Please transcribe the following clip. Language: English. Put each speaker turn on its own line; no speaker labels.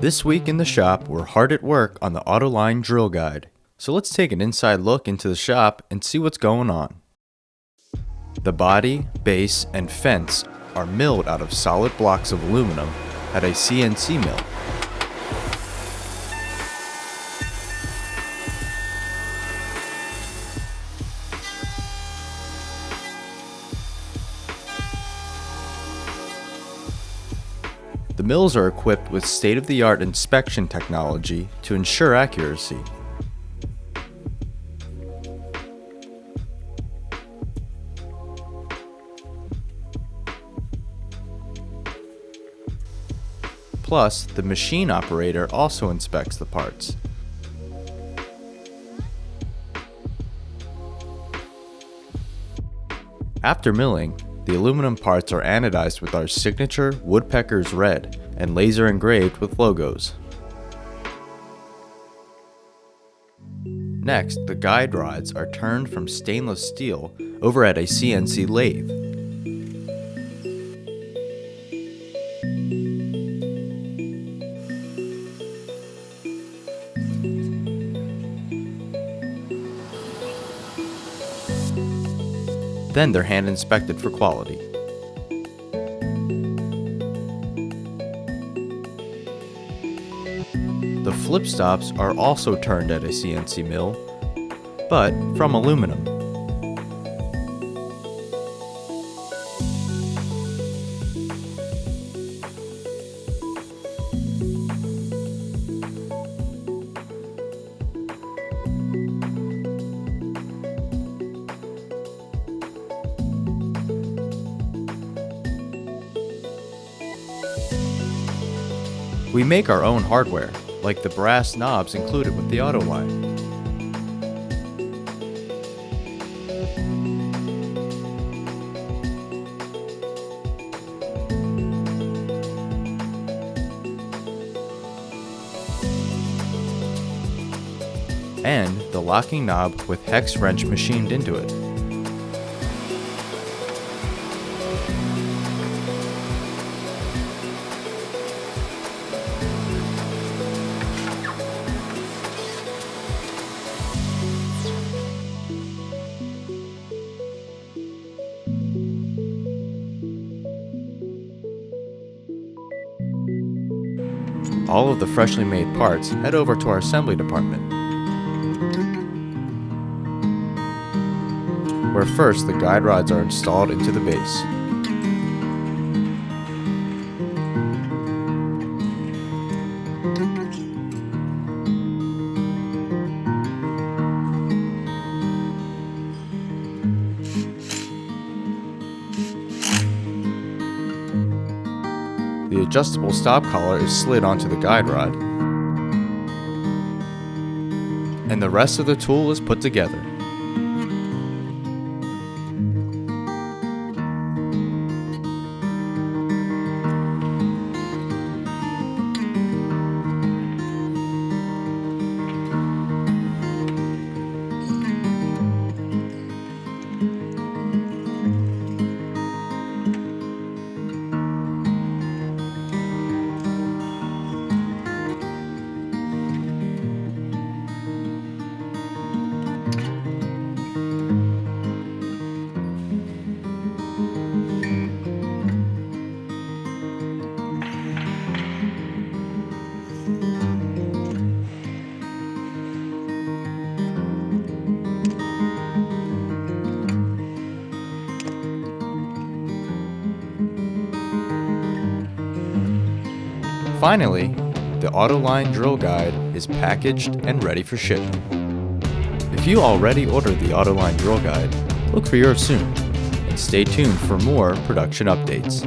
This week in the shop, we're hard at work on the Autoline drill guide. So let's take an inside look into the shop and see what's going on. The body, base, and fence are milled out of solid blocks of aluminum at a CNC mill. The mills are equipped with state-of-the-art inspection technology to ensure accuracy. Plus, the machine operator also inspects the parts. After milling, the aluminum parts are anodized with our signature Woodpeckers red and laser engraved with logos. Next, the guide rods are turned from stainless steel over at a CNC lathe. Then they're hand inspected for quality. The flip stops are also turned at a CNC mill, but from aluminum. We make our own hardware, like the brass knobs included with the Autoline. And the locking knob with hex wrench machined into it. All of the freshly made parts head over to our assembly department, where first the guide rods are installed into the base. The adjustable stop collar is slid onto the guide rod, and the rest of the tool is put together. Finally, the Autoline drill guide is packaged and ready for shipping. If you already ordered the Autoline drill guide, look for yours soon, and stay tuned for more production updates.